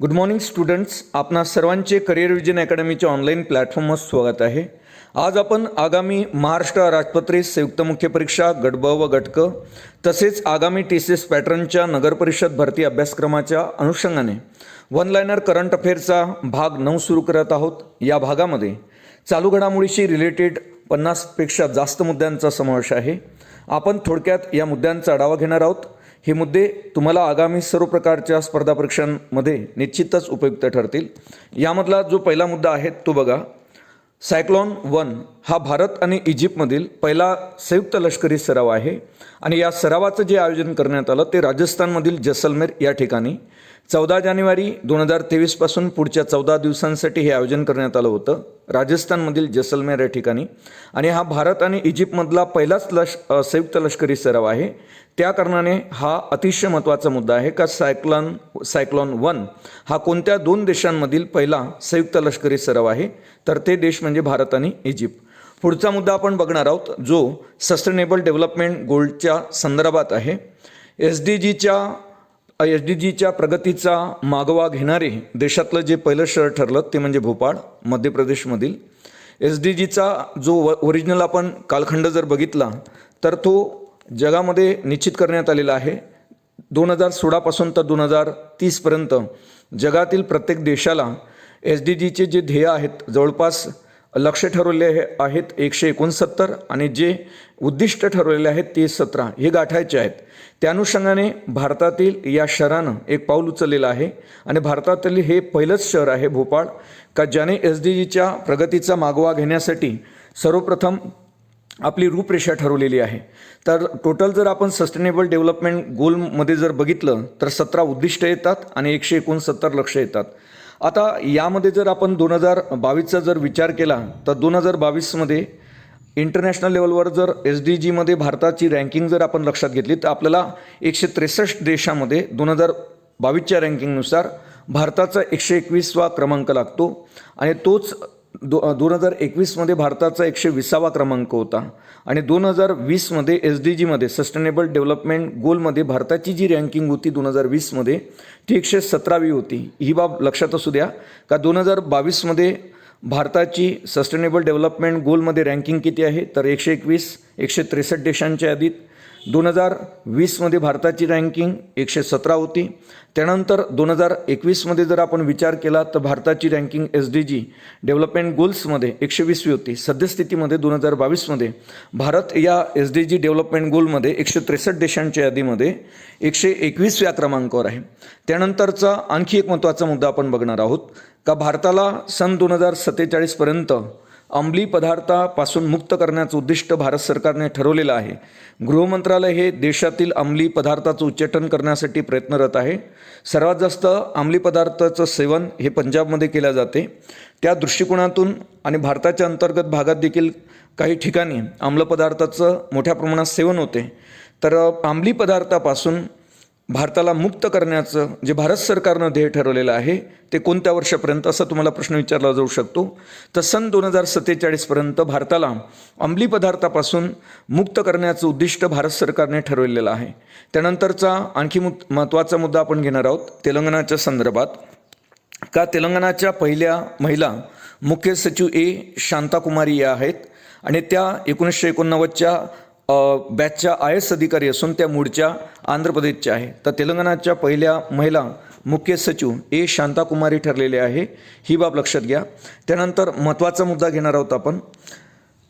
Good morning students, आपणा सर्वांचे career vision अकॅडमीच्या online प्लॅटफॉर्मवर स्वागत आहे। आज आपण आगामी महाराष्ट्र राजपत्रित संयुक्त मुख्य परीक्षा गट ब व गट क तसेच आगामी TCS पॅटर्नच्या नगर परिषद भरती अभ्यासक्रमाच्या अनुषंगाने वन लाइनर करंट अफेअरचा भाग 9 सुरू करत आहोत। या भागामध्ये चालू घडामोडीशी रिलेटेड 50 पेक्षा जास्त मुद्द्यांचा समावेश आहे। आपण थोडक्यात या मुद्द्यांचा आढावा घेणार आहोत। हे मुद्दे तुम्हाला आगामी सर्व प्रकारच्या स्पर्धा परीक्षांमध्ये निश्चितच उपयुक्त ठरतील। यामधला जो पहिला मुद्दा आहे तो बघा। सायक्लोन 1 हा भारत आणि इजिप्तमधील पहिला संयुक्त लष्करी सराव आहे आणि या सरावाचं जे आयोजन करण्यात आलं ते राजस्थानमधील जैसलमेर या ठिकाणी 14 जानेवारी 2023 पासून पुढच्या 14 दिवसांसाठी हे आयोजन करण्यात आलं होतं राजस्थानमधील जैसलमेर या ठिकाणी। आणि हा भारत आणि इजिप्तमधला पहिलाच संयुक्त लष्करी सराव आहे। त्या कारणाने हा अतिशय महत्त्वाचा मुद्दा आहे का सायक्लोन 1 हा कोणत्या दोन देशांमधील पहिला संयुक्त लष्करी सराव आहे, तर ते देश म्हणजे भारत आणि इजिप्त। पुढचा मुद्दा आपण बघणार आहोत जो सस्टेनेबल डेव्हलपमेंट गोल्सच्या संदर्भात आहे। SDGच्या प्रगतीचा मागोवा घेणारे देशातलं जे पहिलं शहर ठरलं ते म्हणजे भोपाळ मध्य प्रदेशमधील। SDGचा जो ओरिजिनल आपण कालखंड जर बघितला तर तो जगामध्ये निश्चित करण्यात आलेला आहे। 2016 पासून तर 2030 पर्यंत जगातील प्रत्येक देशाला SDGचे जे ध्येय आहेत जवळपास लक्ष्य ठरवले आहेत 169 आणि जे उद्दिष्ट ठरवलेले आहेत ते 17 हे गाठायचे आहेत। त्या अनुषंगाने भारतातील या शहरानं एक पाऊल उचललेलं आहे आणि भारतातील हे पहिलंच शहर आहे भोपाळ का ज्याने SDGच्या प्रगतीचा मागोवा घेण्यासाठी सर्वप्रथम आपली रूपरेषा ठरवलेली आहे। तर टोटल जर आपण सस्टेनेबल डेव्हलपमेंट गोलमध्ये जर बघितलं तर 17 उद्दिष्ट येतात आणि 169 लक्ष्य येतात। आता यामध्ये जर आपण 2022चा जर विचार केला तर 2022मध्ये इंटरनॅशनल लेवलवर जर SDGमध्ये भारताची रँकिंग जर आपण लक्षात घेतली तर आपल्याला 163 देशामध्ये 2022च्या रँकिंगनुसार भारताचा 121वा क्रमांक लागतो आणि तोच 2021मध्ये भारताचा 120वा क्रमांक होता आणि 2020मध्ये SDGमध्ये सस्टेनेबल डेव्हलपमेंट गोलमध्ये भारताची जी रँकिंग होती 2020मध्ये ती 117वी होती। ही बाब लक्षात असू द्या का 2022मध्ये भारताची सस्टेनेबल डेव्हलपमेंट गोलमध्ये रँकिंग किती आहे तर 121 163 देशांच्या यादीत। 2020मध्ये भारताची रँकिंग 117 होती। त्यानंतर 2021मध्ये जर आपण विचार केला तर भारताची रँकिंग SDG डेव्हलपमेंट गोल्समध्ये 120वी होती। सद्यस्थितीमध्ये 2022मध्ये भारत या SDG डेव्हलपमेंट गोलमध्ये 163 देशांच्या यादीमध्ये 121व्या क्रमांकावर आहे। त्यानंतरचा आणखी एक महत्त्वाचा मुद्दा आपण बघणार आहोत का भारताला सन 2047 पर्यंत अंमली पदार्थापासून मुक्त करण्याचं उद्दिष्ट भारत सरकारने ठरवलेलं आहे। गृह मंत्रालय हे देशातील अंमली पदार्थाचं उच्चाटन करण्यासाठी प्रयत्नरत आहे। सर्वात जास्त अंमली पदार्थाचं सेवन हे पंजाबमध्ये केले जाते। त्या दृष्टिकोनातून आणि भारताच्या अंतर्गत भागात देखील काही ठिकाणी अंमली पदार्थाचं मोठ्या प्रमाणात सेवन होते। तर अंमली पदार्थापासून भारताला मुक्त करण्याचं जे भारत सरकारनं ध्येय ठरवलेलं आहे ते कोणत्या वर्षापर्यंत असा तुम्हाला प्रश्न विचारला जाऊ शकतो तर सन 2047 पर्यंत भारताला अंमली पदार्थापासून मुक्त करण्याचं उद्दिष्ट भारत सरकारने ठरवलेलं आहे। त्यानंतरचा आणखी महत्त्वाचा मुद्दा आपण घेणार आहोत तेलंगणाच्या संदर्भात का तेलंगणाच्या पहिल्या महिला मुख्य सचिव शांताकुमारी या आहेत आणि त्या 1989च्या बॅचच्या IAS अधिकारी असून त्या मूळच्या आंध्र प्रदेशच्या आहे। तर तेलंगणाच्या पहिल्या महिला मुख्य सचिव शांताकुमारी ठरलेले आहे। ही बाब लक्षात घ्या। त्यानंतर महत्त्वाचा मुद्दा घेणार आहोत आपण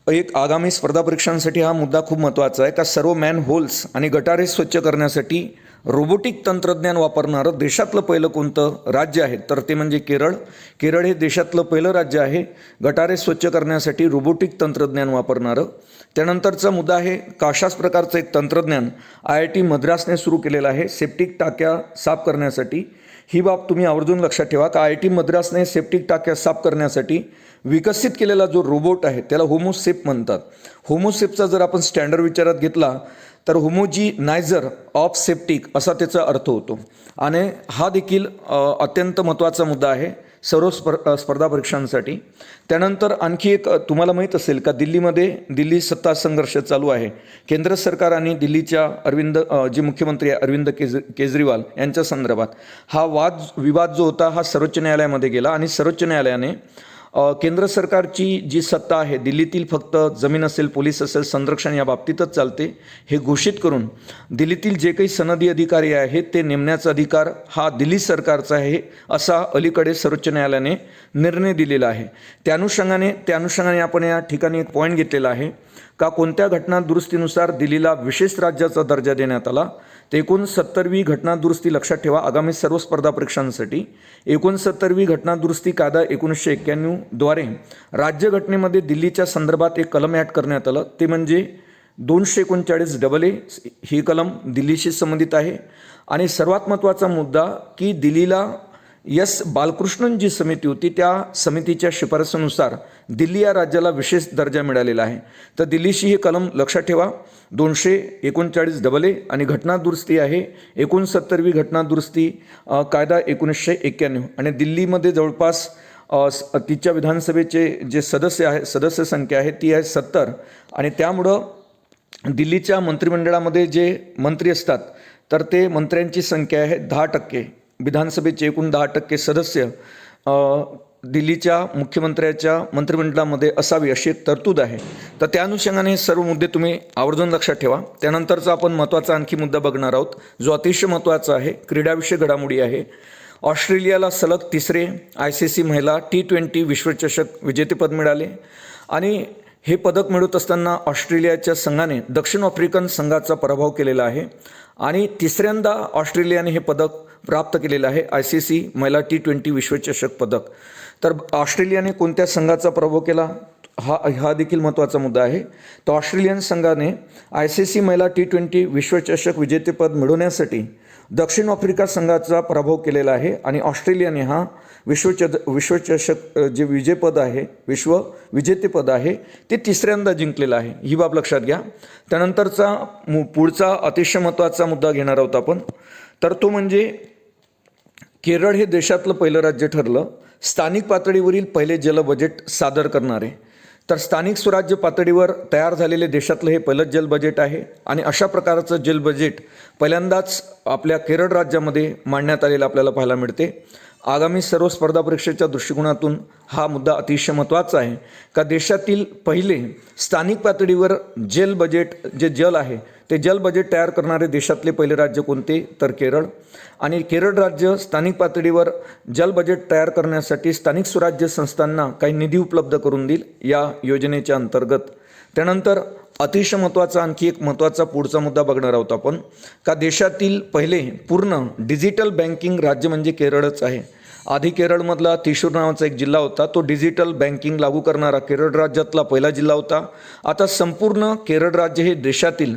एक आगामी स्पर्धा परीक्षांसाठी हा मुद्दा खूप महत्त्वाचा आहे का सर्व मॅन होल्स आणि गटारे स्वच्छ करण्यासाठी रोबोटिक तंत्रज्ञान वापरणारं देशातलं पहिलं कोणतं राज्य आहे तर ते म्हणजे केरळ। केरळ हे देशातलं पहिलं राज्य आहे गटारे स्वच्छ करण्यासाठी रोबोटिक तंत्रज्ञान वापरणारं। त्यानंतरचा मुद्दा आहे का अशाच प्रकारचं एक तंत्रज्ञान IIT मद्रासने सुरू केलेलं आहे सेप्टिक टाक्या साफ करण्यासाठी। ही बाब तुम्ही आवर्जून लक्षात ठेवा का IIT मद्रासने सेप्टिक टाक्या साफ करण्यासाठी विकसित केलेला जो रोबोट आहे त्याला होमोसेप म्हणतात। होमोसेपचा जर आपण स्टँडर्ड विचारात घेतला तर होमोजिनायझर ऑफ सेप्टिक असा त्याचा अर्थ होतो आणि हा देखील अत्यंत महत्त्वाचा मुद्दा आहे। सर्व स्पर्धा परीक्षांसाठी. त्यानंतर आणखी एक तुम्हाला माहीत असेल का दिल्लीमध्ये दिल्ली सत्ता संघर्ष चालू आहे. केंद्र सरकार आणि दिल्लीच्या जे मुख्यमंत्री आहे अरविंद केजरीवाल यांच्या संदर्भात हा विवाद जो होता हा सर्वोच्च न्यायालयामध्ये गेला आणि सर्वोच्च न्यायालयाने केंद्र सरकारची जी सत्ता आहे दिल्लीतील फक्त जमीन असेल, पोलीस असेल, संरक्षण या बाबतीतच चालते हे घोषित करून दिल्लीतील जे काही सनदी अधिकारी आहेत ते नेमण्याचा अधिकार हा दिल्ली सरकारचा आहे असा अलीकडे सर्वोच्च न्यायालयाने निर्णय दिलेला आहे. त्या अनुषंगाने आपण या ठिकाणी एक पॉईंट घेतलेला आहे का कोणत्या घटना दुरुस्तीनुसार दिल्लीला विशेष राज्याचा दर्जा देण्यात आला. ते 69वी घटना दुरुस्ती लक्षात ठेवा. आगामी सर्व स्पर्धा परीक्षांसाठी 69वी घटना दुरुस्ती कायदा 1991 द्वारे राज्यघटनेमध्ये दिल्लीच्या संदर्भात एक कलम ॲड करण्यात आलं. ते म्हणजे 239AA ही कलम दिल्लीशी संबंधित आहे. आणि सर्वात महत्त्वाचा मुद्दा की दिल्लीला बालकृष्णन जी समिती होती त्या समितीच्या शिफारसीनुसार दिल्ली या राज्याला विशेष दर्जा मिळालेला आहे. तर दिल्लीशी हे कलम लक्षात ठेवा 239AA आणि घटना दुरुस्ती आहे 69वी घटना दुरुस्ती कायदा 1991. आणि दिल्लीमध्ये जवळपास तिच्या विधानसभेचे जे सदस्य संख्या आहे ती आहे 70. आणि त्यामुळं दिल्लीच्या मंत्रिमंडळामध्ये जे मंत्री असतात तर ते मंत्र्यांची संख्या आहे 10%. विधानसभेचे एकूण 10% सदस्य दिल्लीच्या मुख्यमंत्र्याच्या मंत्रिमंडळामध्ये असावी अशी एक तरतूद आहे. तर त्या अनुषंगाने हे सर्व मुद्दे तुम्ही आवर्जून लक्षात ठेवा. त्यानंतरचा आपण महत्त्वाचा आणखी मुद्दा बघणार आहोत जो अतिशय महत्त्वाचा आहे. क्रीडाविषयक घडामोडी आहे. ऑस्ट्रेलियाला सलग तिसरे ICC महिला T20 विश्वचषक विजेतेपद मिळाले आणि हे पदक मिळवत असताना ऑस्ट्रेलियाच्या संघाने दक्षिण आफ्रिकन संघाचा पराभव केलेला आहे आणि तिसऱ्यांदा ऑस्ट्रेलियाने हे पदक प्राप्त केलेलं आहे ICC महिला T20 विश्वचषक पदक. तर ऑस्ट्रेलियाने कोणत्या संघाचा पराभव केला हा देखील महत्त्वाचा मुद्दा आहे. तर ऑस्ट्रेलियन संघाने ICC महिला T20 विश्वचषक विजेतेपद मिळवण्यासाठी दक्षिण आफ्रिका संघाचा पराभव केलेला आहे आणि ऑस्ट्रेलियाने हा विश्वचषक जे विश्व विजेतेपद आहे ते तिसऱ्यांदा जिंकलेलं आहे. ही बाब लक्षात घ्या. त्यानंतरचा पुढचा अतिशय महत्त्वाचा मुद्दा घेणार आहोत आपण. तर तो म्हणजे केरळ हे देशातलं पहिलं राज्य ठरलं स्थानिक पातळीवरील पहिले जल बजेट सादर करणारे. तर स्थानिक स्वराज्य पातळीवर तयार झालेले देशातलं हे पहिलंच जल बजेट आहे आणि अशा प्रकारचं जल बजेट पहिल्यांदाच आपल्या केरळ राज्यामध्ये मांडण्यात आलेलं आपल्याला पाहायला मिळते. आगामी सर्व स्पर्धा परीक्षेच्या दृष्टिकोनातून हा मुद्दा अतिशय महत्त्वाचा आहे का देशातील पहिले स्थानिक पातळीवर जल बजेट जे जल आहे ते जल बजेट तयार करणारे देशातले पहिले राज्य कोणते तर केरळ. आणि केरळ राज्य स्थानिक पातळीवर जल बजेट तयार करण्यासाठी स्थानिक स्वराज्य संस्थांना काही निधी उपलब्ध करून देईल या योजनेच्या अंतर्गत. त्यानंतर अतिशय महत्त्वाचा आणखी एक महत्त्वाचा पुढचा मुद्दा बघणार आहोत आपण का देशातील पहिले पूर्ण डिजिटल बँकिंग राज्य म्हणजे केरळच आहे. आधी केरळमधला त्रिशूर नावाचा एक जिल्हा होता. तो डिजिटल बँकिंग लागू करणारा केरळ राज्यातला पहिला जिल्हा होता. आता संपूर्ण केरळ राज्य हे देशातील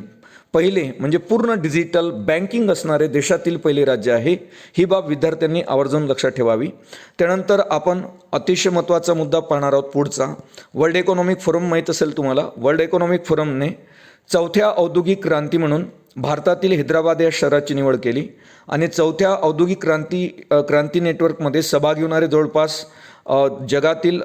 पहिले म्हणजे पूर्ण डिजिटल बँकिंग असणारे देशातील पहिले राज्य आहे. ही बाब विद्यार्थ्यांनी आवर्जून लक्षात ठेवावी. त्यानंतर आपण अतिशय महत्त्वाचा मुद्दा पाहणार आहोत पुढचा. वर्ल्ड इकॉनॉमिक फोरम माहीत असेल तुम्हाला. वर्ल्ड इकॉनॉमिक फोरमने चौथ्या औद्योगिक क्रांती म्हणून भारतातील हैदराबाद या शहराची निवड केली आणि चौथ्या औद्योगिक क्रांती नेटवर्कमध्ये सहभागी होणारे जवळपास जगातील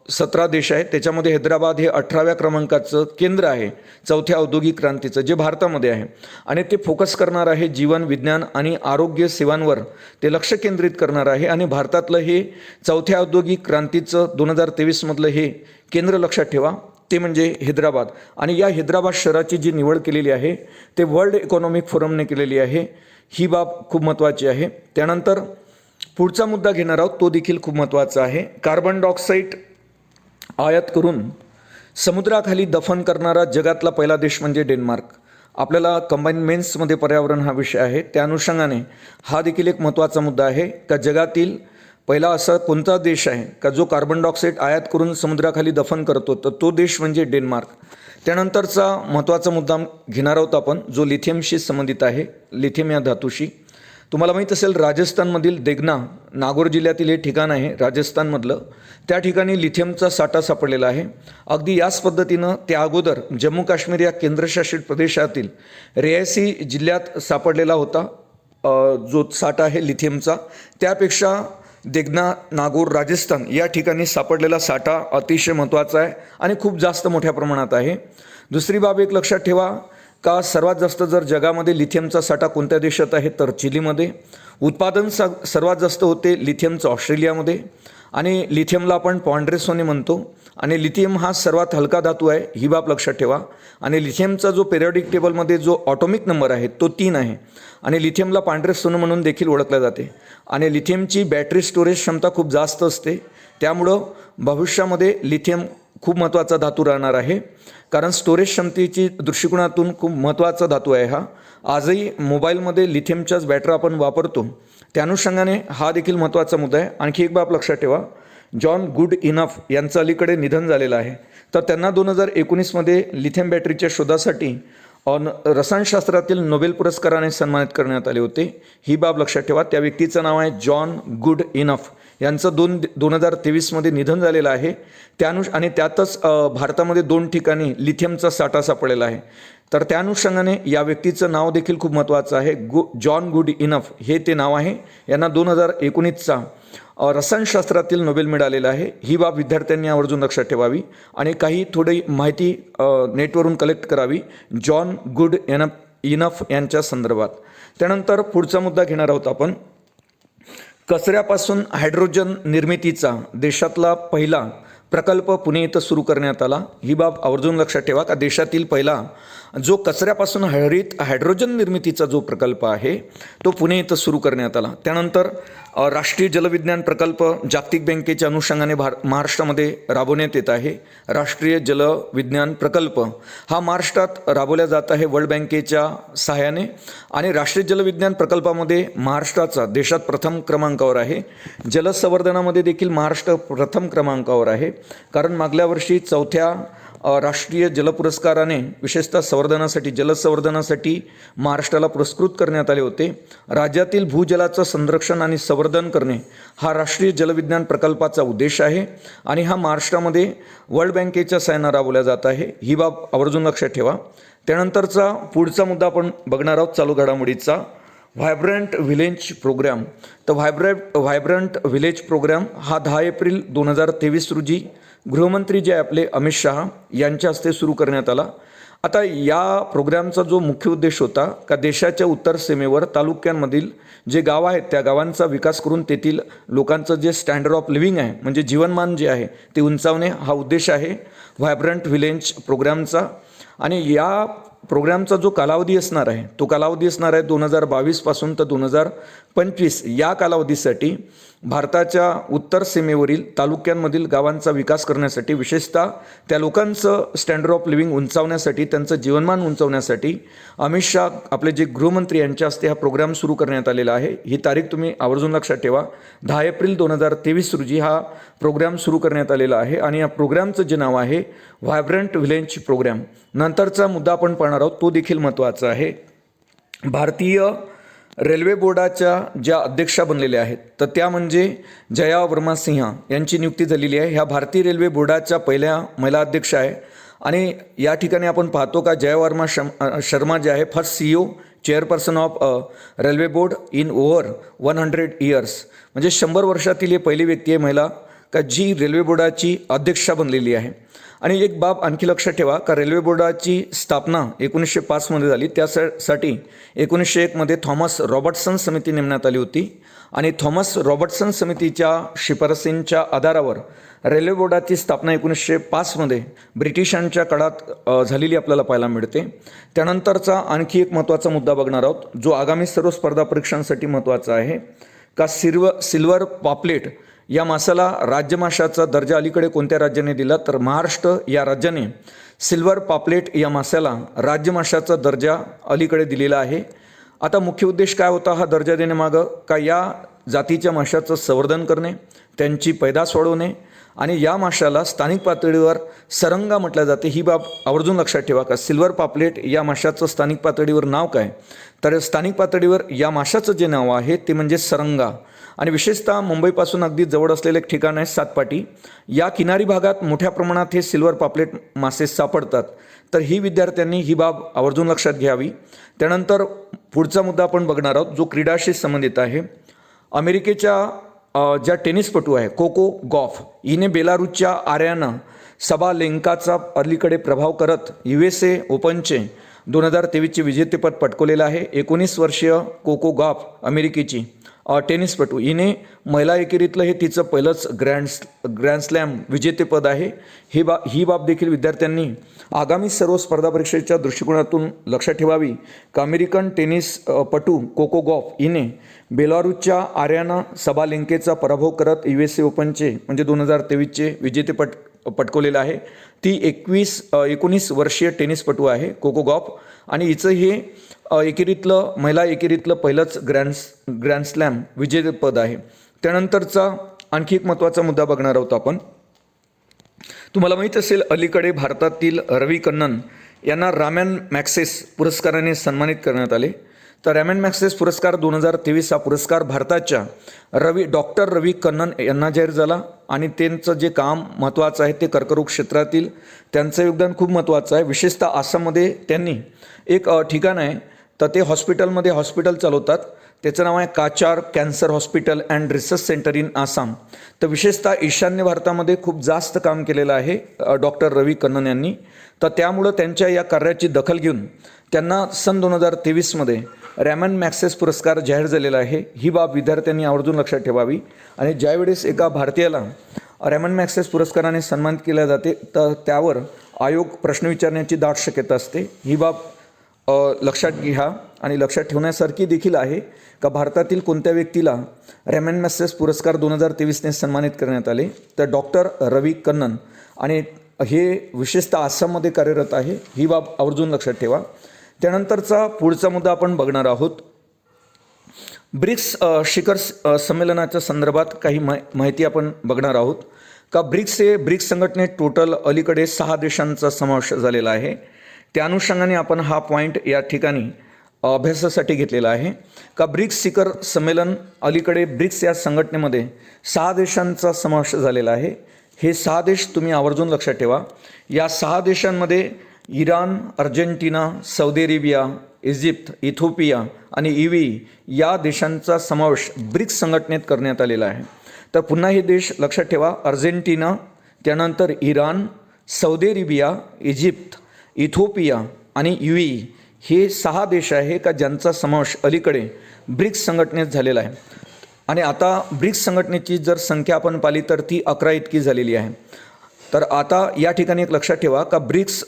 17 देश आहेत. त्याच्यामध्ये हैदराबाद हे 18व्या क्रमांकाचं केंद्र आहे चौथ्या औद्योगिक क्रांतीचं जे भारतामध्ये आहे आणि ते फोकस करणार आहे जीवन विज्ञान आणि आरोग्य सेवांवर ते लक्ष केंद्रित करणार आहे. आणि भारतातलं हे चौथ्या औद्योगिक क्रांतीचं 2023मधलं हे केंद्र लक्षात ठेवा ते म्हणजे हैदराबाद. आणि या हैदराबाद शहराची जी निवड केलेली आहे ते वर्ल्ड इकॉनॉमिक फोरमने केलेली आहे. ही बाब खूप महत्त्वाची आहे. त्यानंतर पुढचा मुद्दा घेणार आहोत तो देखील खूप महत्त्वाचा आहे. कार्बन डायऑक्साईड आयात करून समुद्राखाली दफन करणारा जगातला पहिला देश म्हणजे डेन्मार्क. आपल्याला कंबाईन मेन्समध्ये पर्यावरण हा विषय आहे. त्या अनुषंगाने हा देखील एक महत्त्वाचा मुद्दा आहे का जगातील पहिला असा कोणता देश आहे का जो कार्बन डायऑक्साईड आयात करून समुद्राखाली दफन करतो तर तो देश म्हणजे डेन्मार्क. त्यानंतरचा महत्त्वाचा मुद्दा घेणार आहोत आपण जो लिथियमशी संबंधित आहे. लिथियम या धातूशी तुम्हाला माहीत असेल राजस्थानमधील देगना नागौर जिल्ह्यातील हे ठिकाण आहे राजस्थानमधलं. त्या ठिकाणी लिथियमचा साठा सापडलेला आहे. अगदी याच पद्धतीनं त्या अगोदर जम्मू काश्मीर या केंद्रशासित प्रदेशातील रियासी जिल्ह्यात सापडलेला होता जो साठा आहे लिथियमचा. त्यापेक्षा देगना नागौर राजस्थान या ठिकाणी सापडलेला साठा अतिशय महत्त्वाचा आहे आणि खूप जास्त मोठ्या प्रमाणात आहे. दुसरी बाब एक लक्षात ठेवा का सर्वात जास्त जर जगामध्ये लिथियमचा साठा कोणत्या देशात आहे तर चिलीमध्ये. उत्पादन सर्वात जास्त होते लिथियमचं ऑस्ट्रेलियामध्ये. आणि लिथियमला आपण पांढरे सोने म्हणतो आणि लिथियम हा सर्वात हलका धातू आहे, ही बाब लक्षात ठेवा. आणि लिथियमचा जो पेरियॉडिक टेबलमध्ये जो ऑटोमिक नंबर आहे तो 3 आहे आणि लिथियमला पांढरे सोनं म्हणून देखील ओळखले जाते. आणि लिथियमची बॅटरी स्टोरेज क्षमता खूप जास्त असते, त्यामुळं भविष्यामध्ये लिथियम खूप महत्त्वाचा धातू राहणार आहे, कारण स्टोरेज क्षमतेची दृष्टिकोनातून खूप महत्त्वाचा धातू आहे हा. आजही मोबाईलमध्ये लिथियमच्याच बॅटरी आपण वापरतो, त्या अनुषंगाने हा देखील महत्त्वाचा मुद्दा आहे. आणखी एक बाब लक्षात ठेवा, जॉन गुड इनफ यांचं अलीकडे निधन झालेलं आहे. तर त्यांना 2019मध्ये लिथियम बॅटरीच्या शोधासाठी रसायनशास्त्रातील नोबेल पुरस्काराने सन्मानित करण्यात आले होते, ही बाब लक्षात ठेवा. त्या व्यक्तीचं नाव आहे जॉन गुड इनफ. यांचं 2023मध्ये निधन झालेलं आहे. आणि त्यातच भारतामध्ये 2 ठिकाणी लिथियमचा साठा सापडलेला आहे. तर त्या अनुषंगाने या व्यक्तीचं नाव देखील खूप महत्त्वाचं आहे. जॉन गुड इनफ हे ते नाव आहे. यांना 2019चा रसायनशास्त्रातील नोबेल मिळालेला आहे. ही बाब विद्यार्थ्यांनी आवर्जून लक्षात ठेवावी आणि काही थोडी माहिती नेटवरून कलेक्ट करावी जॉन गुड इनफ यांच्या संदर्भात. त्यानंतर पुढचा मुद्दा घेणार आहोत आपण. कचऱ्यापासून हायड्रोजन निर्मितीचा देशातला पहिला प्रकल्प पुणे इथं सुरू करण्यात आला. ही बाब आवर्जून लक्षात ठेवा का देशातील पहिला जो कचऱ्यापासून हरित हायड्रोजन निर्मितीचा जो प्रकल्प आहे तो पुणे इथं सुरू करण्यात आला. त्यानंतर राष्ट्रीय जलविज्ञान प्रकल्प जागतिक बँकेच्या अनुषंगाने महाराष्ट्रामध्ये राबवण्यात येत आहे. राष्ट्रीय जलविज्ञान प्रकल्प हा महाराष्ट्रात राबवला जात आहे वर्ल्ड बँकेच्या सहाय्याने. आणि राष्ट्रीय जलविज्ञान प्रकल्पामध्ये महाराष्ट्राचा देशात प्रथम क्रमांकावर आहे. जलसंवर्धनामध्ये देखील महाराष्ट्र प्रथम क्रमांकावर आहे, कारण मागल्या वर्षी 4थ्या राष्ट्रीय जलपुरस्काराने विशेषतः जलसंवर्धनासाठी महाराष्ट्राला पुरस्कृत करण्यात आले होते. राज्यातील भूजलाचं संरक्षण आणि संवर्धन करणे हा राष्ट्रीय जलविज्ञान प्रकल्पाचा उद्देश आहे आणि हा महाराष्ट्रामध्ये वर्ल्ड बँकेच्या सहाय्याने राबवला जात आहे, ही बाब आवर्जून लक्षात ठेवा. त्यानंतरचा पुढचा मुद्दा आपण बघणार आहोत चालू घडामोडीचा, व्हायब्रंट व्हिलेज प्रोग्राम. तर व्हायब्रंट व्हिलेज प्रोग्राम हा 10 एप्रिल 2023 रोजी गृहमंत्री जे आपले अमित शहा यांच्या हस्ते सुरू करण्यात आला. आता या प्रोग्रामचा जो मुख्य उद्देश होता का देशाच्या उत्तर सीमेवर तालुक्यांमधील जे गाव आहेत त्या गावांचा विकास करून तेथील लोकांचं जे स्टँडर्ड ऑफ लिव्हिंग आहे म्हणजे जीवनमान जे आहे ते उंचावणे हा उद्देश आहे व्हायब्रंट व्हिलेज प्रोग्रामचा. आणि या प्रोग्रामचा जो कालावधी असणार आहे तो कालावधी असणार आहे 2022 पासून तर 2025 या कालावधीसाठी भारताच्या उत्तर सीमेवरील तालुक्यांमधील गावांचा विकास करण्यासाठी, विशेषतः त्या लोकांचं स्टँडर्ड ऑफ लिव्हिंग उंचावण्यासाठी, त्यांचं जीवनमान उंचावण्यासाठी अमित शहा आपले जे गृहमंत्री यांच्या हस्ते हा प्रोग्राम सुरू करण्यात आलेला आहे. ही तारीख तुम्ही आवर्जून लक्षात ठेवा, 10 एप्रिल 2023 रोजी हा प्रोग्राम सुरू करण्यात आलेला आहे. आणि या प्रोग्रामचं जे नाव आहे व्हायब्रंट व्हिलेज प्रोग्राम. नंतरचा मुद्दा आपण पाहणार आहोत तो देखील महत्त्वाचा आहे. भारतीय रेल्वे बोर्डाच्या ज्या अध्यक्षा बनलेल्या आहेत तर त्या म्हणजे जया वर्मा सिंह यांची नियुक्ती झालेली आहे. ह्या भारतीय रेल्वे बोर्डाच्या पहिल्या महिला अध्यक्ष आहे. आणि या ठिकाणी आपण पाहतो का जया वर्मा शर्मा जे आहे first CEO chairperson of railway board in over 100 years, म्हणजे 100 वर्षातील ही पहिली व्यक्ती आहे महिला का जी रेल्वे बोर्डाची अध्यक्षा बनलेली आहे. आणि एक बाब आणखी लक्षात ठेवा का रेल्वे बोर्डाची स्थापना 1905मध्ये झाली, त्यासाठी 1901मध्ये थॉमस रॉबर्टसन समिती नेमण्यात आली होती. आणि थॉमस रॉबर्टसन समितीच्या शिफारसींच्या आधारावर रेल्वे बोर्डाची स्थापना 1905मध्ये ब्रिटिशांच्या काळात झालेली आपल्याला पाहायला मिळते. त्यानंतरचा आणखी एक महत्त्वाचा मुद्दा बघणार आहोत जो आगामी सर्व स्पर्धा परीक्षांसाठी महत्त्वाचा आहे का सिल्वर पॉपलेट या मासाला राज्यमाशाचा दर्जा अलीकडे कोणत्या राज्याने दिला तर महाराष्ट्र या राज्याने सिल्वर पॉपलेट या मासाला राज्यमाशाचा दर्जा अलीकडे दिलेला आहे. आता मुख्य उद्देश काय होता हा दर्जा देण्यामागं का या जातीच्या माशाचं संवर्धन करणे, त्यांची पैदास वाढवणे आणि या माशाला स्थानिक पातळीवर सरंगा म्हटलं जाते. ही बाब आवर्जून लक्षात ठेवा का सिल्वर पॉपलेट या माशाचं स्थानिक पातळीवर नाव काय तर स्थानिक पातळीवर या माशाचं जे नाव आहे ते म्हणजे सरंगा. आणि विशेषतः मुंबईपासून अगदी जवळ असलेलं एक ठिकाण आहे सातपाटी, या किनारी भागात मोठ्या प्रमाणात हे सिल्वर पॉपलेट मासे सापडतात. तर ही विद्यार्थ्यांनी ही बाब आवर्जून लक्षात घ्यावी. त्यानंतर पुढचा मुद्दा आपण बघणार आहोत जो क्रीडाशी संबंधित आहे. अमेरिकेच्या ज्या टेनिसपटू आहे कोको गॉफ हिने बेलारूसच्या आर्याना सबालेंकाचा अलीकडे प्रभाव करत USA ओपनचे 2023चे विजेतेपद पटकवलेलं आहे. 19 वर्षीय कोको गॉफ अमेरिकेची टेनिसपटू हिने महिला एकेरीतलं हे तिचं पहिलंच ग्रँड स्लॅम विजेतेपद आहे. ही बाब देखील विद्यार्थ्यांनी आगामी सर्व स्पर्धा परीक्षेच्या दृष्टिकोनातून लक्षात ठेवावी. का अमेरिकन टेनिसपटू कोको गॉफ हिने बेलारूसच्या आर्याना सबालेंकेचा पराभव करत USA ओपनचे म्हणजे 2023चे विजेतेपद पटकवलेलं आहे. ती 19 वर्षीय टेनिसपटू आहे कोको गॉफ आणि हिचं हे महिला एकेरीतलं पहिलंच ग्रँड स्लॅम विजेतेपद आहे. त्यानंतरचा आणखी एक महत्त्वाचा मुद्दा बघणार आहोत आपण. तुम्हाला माहीत असेल अलीकडे भारतातील रवी कन्नन यांना रामॅन मॅग्सेस पुरस्काराने सन्मानित करण्यात आले. तर रामॅन मॅग्सेस पुरस्कार 2023 हा पुरस्कार भारताच्या डॉक्टर रवी कन्नन यांना जाहीर झाला आणि त्यांचं जे काम महत्त्वाचं आहे ते कर्करोग क्षेत्रातील त्यांचं योगदान खूप महत्त्वाचं आहे. विशेषतः आसाममध्ये त्यांनी एक ठिकाण आहे तर ते हॉस्पिटल चालवतात. त्याचं नाव आहे Cachar cancer hospital and research centre in Assam. तर विशेषतः ईशान्य भारतामध्ये खूप जास्त काम केलेलं आहे डॉक्टर रवी कन्नन यांनी. तर त्यामुळं त्यांच्या या कार्याची दखल घेऊन त्यांना सन 2023मध्ये रॅमन मॅग्सेस पुरस्कार जाहीर झालेला आहे. ही बाब विद्यार्थ्यांनी आवर्जून लक्षात ठेवावी. आणि ज्यावेळेस एका भारतीयाला रॅमन मॅग्सेस पुरस्काराने सन्मानित केले जाते तर त्यावर आयोग प्रश्न विचारण्याची दाट शक्यता असते. ही बाब लक्षात घ्या आणि लक्षात ठेवण्यासारखी देखील आहे का भारतातील कोणत्या व्यक्तीला रॅमन मॅग्सेस पुरस्कार 2023ने सन्मानित करण्यात आले तर डॉक्टर रवी कन्नन आणि हे विशेषतः आसाममध्ये कार्यरत आहे. ही बाब आवर्जून लक्षात ठेवा. त्यानंतरचा पुढचा मुद्दा आपण बघणार आहोत. ब्रिक्स शिखर संमेलनाच्या संदर्भात काही माहिती आपण बघणार आहोत. का ब्रिक्स संघटनेत टोटल अलीकडे 6 देशांचा समावेश झालेला आहे. त्या अनुषंगाने आपण हा पॉईंट या ठिकाणी अभ्यासासाठी घेतलेला आहे. का ब्रिक्स शिखर संमेलन अलीकडे ब्रिक्स या संघटनेमध्ये 6 देशांचा समावेश झालेला आहे. हे 6 देश तुम्ही आवर्जून लक्षात ठेवा. या 6 देशांमध्ये Iran, Argentina, Saudi Arabia, Egypt, Ethiopia आणि या देशांचा समावेश ब्रिक्स संघटनेत करण्यात आलेला आहे. तर पुन्हा हे देश लक्षात ठेवा. अर्जेंटिना, त्यानंतर Iran, Saudi Arabia, Egypt, Ethiopia आणि हे 6 देश आहे का ज्यांचा समावेश अलीकडे ब्रिक्स संघटनेत झालेला आहे. आणि आता ब्रिक्स संघटनेची जर संख्या आपण पाहिली तर ती 11 इतकी झालेली आहे. तर आता या ठिकाणी एक लक्षात ठेवा का ब्रिक्स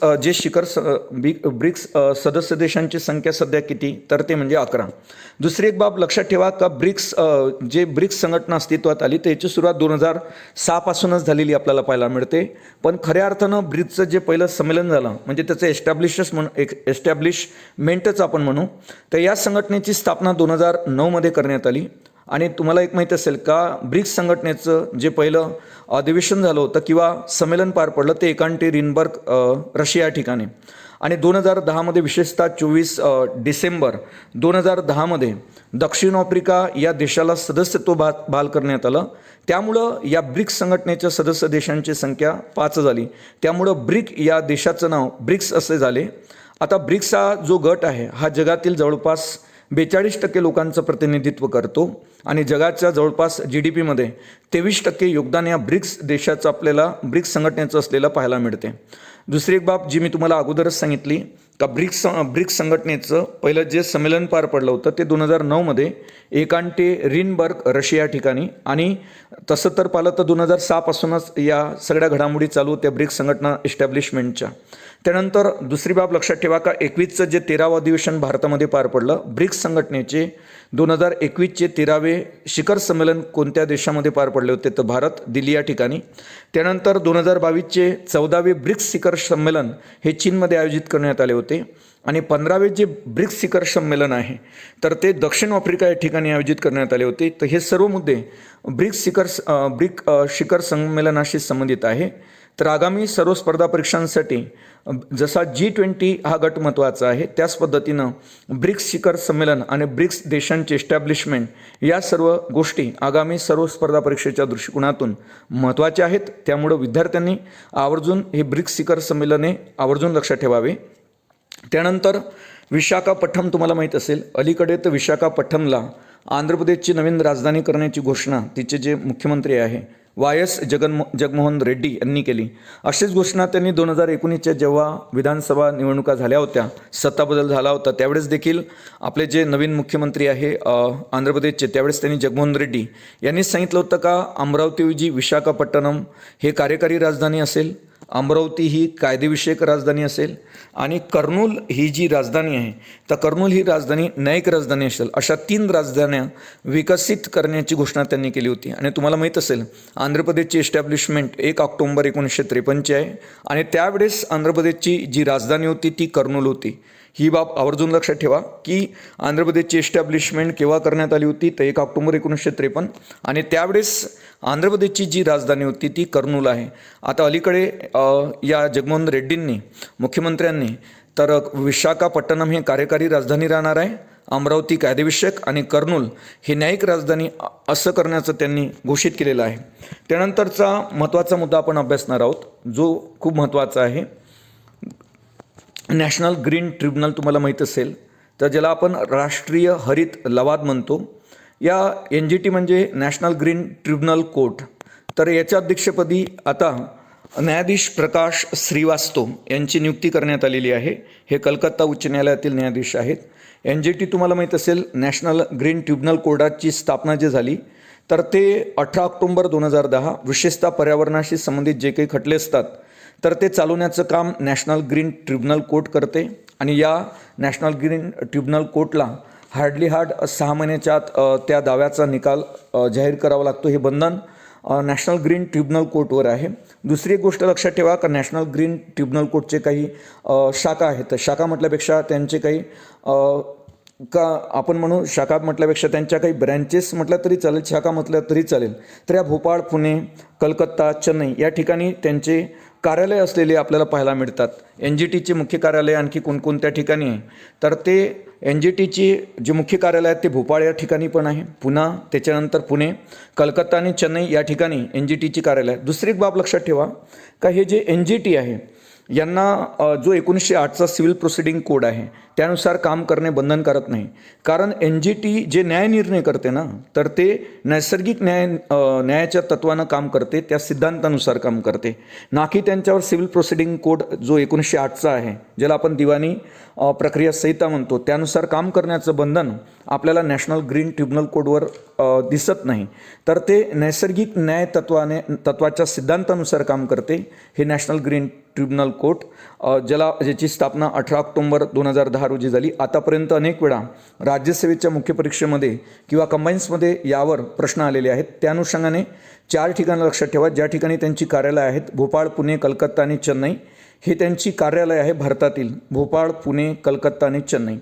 सदस्य देशांची संख्या सध्या किती तर ते म्हणजे 11. दुसरी एक बाब लक्षात ठेवा का ब्रिक्स संघटना अस्तित्वात आली तर याची सुरुवात 2006 पासूनच झालेली आपल्याला पाहायला मिळते. पण खऱ्या अर्थानं ब्रिक्सचं जे पहिलं संमेलन झालं म्हणजे त्याचं एस्टॅब्लिशमेंटच आपण म्हणू तर या संघटनेची स्थापना 2009मध्ये करण्यात आली. आणि तुम्हाला एक माहीत असेल का ब्रिक्स संघटनेचं जे पहिलं अधिवेशन झालं होतं किंवा संमेलन पार पडलं ते एकांटेरिनबर्ग रशिया ठिकाणी. आणि 2010मध्ये विशेषतः 24 डिसेंबर 2010मध्ये दक्षिण आफ्रिका या देशाला सदस्यत्व बहाल करण्यात आलं. त्यामुळं या ब्रिक्स संघटनेच्या सदस्य देशांची संख्या 5 झाली. त्यामुळं ब्रिक या देशाचं नाव ब्रिक्स असे झाले. आता ब्रिक्स हा जो गट आहे हा जगातील जवळपास 42% लोकांचं प्रतिनिधित्व करतो आणि जगाच्या जवळपास GDPमध्ये 23% योगदान या ब्रिक्स देशाचं आपल्याला ब्रिक्स संघटनेचं असलेलं पाहायला मिळते. दुसरी एक बाब जी मी तुम्हाला अगोदरच सांगितली का ब्रिक्स संघटनेचं पहिलं जे संमेलन पार पडलं होतं ते 2009मध्ये एकांटेरिनबर्ग रशिया ठिकाणी. आणि तसं तर पाहिलं तर 2006 पासूनच या सगळ्या घडामोडी चालू होत्या ब्रिक्स संघटना एस्टॅब्लिशमेंटच्या. त्यानंतर दुसरी बाब लक्षात ठेवा का 21चं जे 13वं अधिवेशन भारतामध्ये पार पडलं ब्रिक्स संघटनेचे 2021चे 13वे शिखर संमेलन कोणत्या देशामध्ये पार पडले होते तर भारत, दिल्ली या ठिकाणी. त्यानंतर 2022चे 14वे ब्रिक्स शिखर संमेलन हे चीनमध्ये आयोजित करण्यात आले होते. आणि 15वे जे ब्रिक्स शिखर संमेलन आहे तर ते दक्षिण आफ्रिका या ठिकाणी आयोजित करण्यात आले होते. तर हे सर्व मुद्दे ब्रिक्स शिखर संमेलनाशी संबंधित आहे. तर आगामी सर्व स्पर्धा परीक्षांसाठी जसा G20 हा गट महत्त्वाचा आहे त्याच पद्धतीनं ब्रिक्स शिखर संमेलन आणि ब्रिक्स देशांचे एस्टॅब्लिशमेंट या सर्व गोष्टी आगामी सर्व स्पर्धा परीक्षेच्या दृष्टिकोनातून महत्त्वाच्या आहेत. त्यामुळं विद्यार्थ्यांनी आवर्जून हे ब्रिक्स शिखर संमेलने आवर्जून लक्षात ठेवावे. त्यानंतर विशाखापट्टणम तुम्हाला माहीत असेल अलीकडे तर विशाखापट्टणमला आंध्र प्रदेशची नवीन राजधानी करण्याची घोषणा तिचे जे मुख्यमंत्री आहे वाय एस जगनमोहन रेड्डी यांनी केली. अशीच घोषणा त्यांनी 2019च्या जेव्हा विधानसभा निवडणुका झाल्या होत्या, सत्ता बदल झाला होता, त्यावेळेस देखील आपले जे नवीन मुख्यमंत्री आहे आंध्र प्रदेशचे, त्यावेळेस त्यांनी जगनमोहन रेड्डी यांनी सांगितलं होतं का अमरावतीऐवजी विशाखापट्टणम हे कार्यकारी राजधानी असेल, अमरावती ही कायदेविषयक राजधानी असेल आणि कर्नूल ही जी राजधानी आहे तर कर्नूल ही राजधानी न्यायिक राजधानी असेल, अशा 3 राजधान्या विकसित करण्याची घोषणा त्यांनी केली होती. आणि तुम्हाला माहीत असेल आंध्र प्रदेशची एस्टॅब्लिशमेंट 1 ऑक्टोबर 1953 आहे आणि त्यावेळेस आंध्र प्रदेशची जी राजधानी होती ती कर्नूल होती. ही बाब आवर्जून लक्षात ठेवा की आंध्र प्रदेशची एस्टॅब्लिशमेंट केव्हा करण्यात आली होती तर 1 ऑक्टोबर 1953 आणि त्यावेळेस आंध्र प्रदेशची जी राजधानी होती ती कर्नूल आहे. आता अलीकडे या जगनमोहन रेड्डींनी मुख्यमंत्र्यांनी तर विशाखापट्टणम हे कार्यकारी राजधानी राहणार आहे, अमरावती कायदेविषयक आणि कर्नूल हे न्यायिक राजधानी असं करण्याचं त्यांनी घोषित केलेलं आहे. त्यानंतरचा महत्त्वाचा मुद्दा आपण अभ्यासणार आहोत जो खूप महत्त्वाचा आहे. नॅशनल ग्रीन ट्रिब्युनल तुम्हाला माहीत असेल तर ज्याला आपण राष्ट्रीय हरित लवाद म्हणतो. या NGT म्हणजे नॅशनल ग्रीन ट्रिब्युनल कोर्ट. तर याच्या अध्यक्षपदी आता न्यायाधीश प्रकाश श्रीवास्तव यांची नियुक्ती करण्यात आलेली आहे. हे कलकत्ता उच्च न्यायालयातील न्यायाधीश आहेत. NGT तुम्हाला माहीत असेल नॅशनल ग्रीन ट्रिब्युनल कोर्टाची स्थापना जी झाली तर ते 18 ऑक्टोबर 2010 विशेषतः पर्यावरणाशी संबंधित जे काही खटले असतात तर ते चालवण्याचं काम नॅशनल ग्रीन ट्रिब्युनल कोर्ट करते. आणि या नॅशनल ग्रीन ट्रिब्युनल कोर्टला हार्डली 6 महिन्याच्या आत त्या दाव्याचा निकाल जाहीर करावा लागतो. हे बंधन नॅशनल ग्रीन ट्रिब्युनल कोर्टवर आहे. दुसरी एक गोष्ट लक्षात ठेवा का नॅशनल ग्रीन ट्रिब्युनल कोर्टचे काही शाखा आहेत. तर शाखा म्हटल्यापेक्षा त्यांचे काही का आपण म्हणू शाखा म्हटल्यापेक्षा त्यांच्या काही ब्रँचेस म्हटलं तरी चालेल, शाखा म्हटलं तरी चालेल. तर या भोपाळ, पुणे, कलकत्ता, चेन्नई या ठिकाणी त्यांचे कार्यालय असलेले आपल्याला पाहायला मिळतात. NGTचे मुख्य कार्यालय आणखी कोणकोणत्या ठिकाणी आहे तर ते NGTचे जे मुख्य कार्यालय आहेत ते भोपाळ या ठिकाणी पण आहे, पुन्हा त्याच्यानंतर पुणे, कलकत्ता आणि चेन्नई या ठिकाणी NGTची कार्यालय आहे. दुसरी एक बाब लक्षात ठेवा का हे जे NGT आहे यांना जो 1908चा सिव्हिल प्रोसिडिंग कोड आहे त्यानुसार काम करणे बंधनकारक नाही. कारण NGT जे न्याय निर्णय करते ना तर ते नैसर्गिक न्यायाच्या तत्वानं काम करते, त्या सिद्धांतानुसार काम करते, ना की त्यांच्यावर सिव्हिल प्रोसिडिंग कोड जो 1908चा आहे ज्याला आपण दिवाणी प्रक्रिया संहिता म्हणतो त्यानुसार काम करण्याचं बंधन आपल्याला नॅशनल ग्रीन ट्रिब्युनल कोडवर दिसत नाही. तर ते नैसर्गिक न्याय तत्वाच्या सिद्धांतानुसार काम करते हे नॅशनल ग्रीन ट्रिब्युनल कोर्ट, ज्याची स्थापना 18 ऑक्टोबर 2010 रोजी झाली. आतापर्यंत अनेक वेळा राज्यसेवेच्या मुख्य परीक्षेमध्ये किंवा कंबाईन्समध्ये यावर प्रश्न आलेले आहेत. त्या अनुषंगाने 4 ठिकाणं लक्षात ठेवा ज्या ठिकाणी त्यांची कार्यालय आहेत. भोपाळ, पुणे, कलकत्ता आणि चेन्नई हे त्यांची कार्यालय आहे भारतातील. भोपाळ, पुणे, कलकत्ता आणि चेन्नई.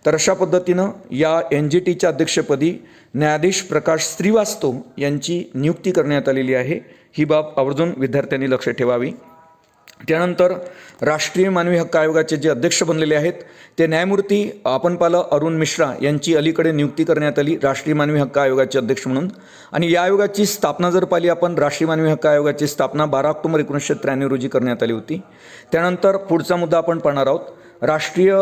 तर अशा पद्धतीनं या NGTच्या अध्यक्षपदी न्यायाधीश प्रकाश श्रीवास्तव यांची नियुक्ती करण्यात आलेली आहे. ही बाब आवर्जून विद्यार्थ्यांनी लक्षात ठेवावी. त्यानंतर राष्ट्रीय मानवी हक्क आयोगाचे जे अध्यक्ष बनलेले आहेत ते न्यायमूर्ती आपण पाहिलं अरुण मिश्रा यांची अलीकडे नियुक्ती करण्यात आली राष्ट्रीय मानवी हक्क आयोगाचे अध्यक्ष म्हणून. आणि या आयोगाची स्थापना जर पाहिली आपण राष्ट्रीय मानवी हक्क आयोगाची स्थापना 12 ऑक्टोबर 1993 रोजी करण्यात आली होती. त्यानंतर पुढचा मुद्दा आपण पाहणार आहोत राष्ट्रीय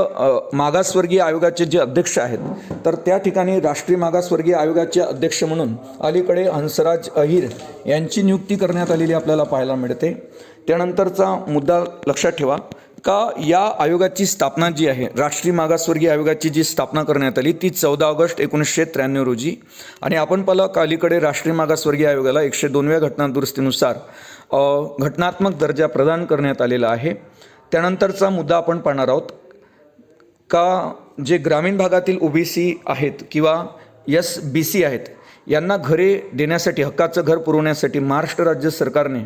मागासवर्गीय आयोगाचे जे अध्यक्ष आहेत तर त्या ठिकाणी राष्ट्रीय मागासवर्गीय आयोगाचे अध्यक्ष म्हणून अलीकडे हंसराज अहिर यांची नियुक्ती करण्यात आलेली आपल्याला पाहायला मिळते. त्यानंतरचा मुद्दा लक्षात ठेवा का या आयोगाची स्थापना जी आहे राष्ट्रीय मागासवर्गीय आयोगाची जी स्थापना करण्यात आली ती 14 ऑगस्ट 1993 रोजी. आणि आपण पाहिलं का अलीकडे राष्ट्रीय मागासवर्गीय आयोगाला 102व्या घटना दुरुस्तीनुसार घटनात्मक दर्जा प्रदान करण्यात आलेला आहे. त्यानंतरचा मुद्दा आपण पाहणार आहोत का जे ग्रामीण भागातील OBC आहेत किंवा SBC आहेत यांना घरे देण्यासाठी हक्काचं घर पुरवण्यासाठी महाराष्ट्र राज्य सरकारने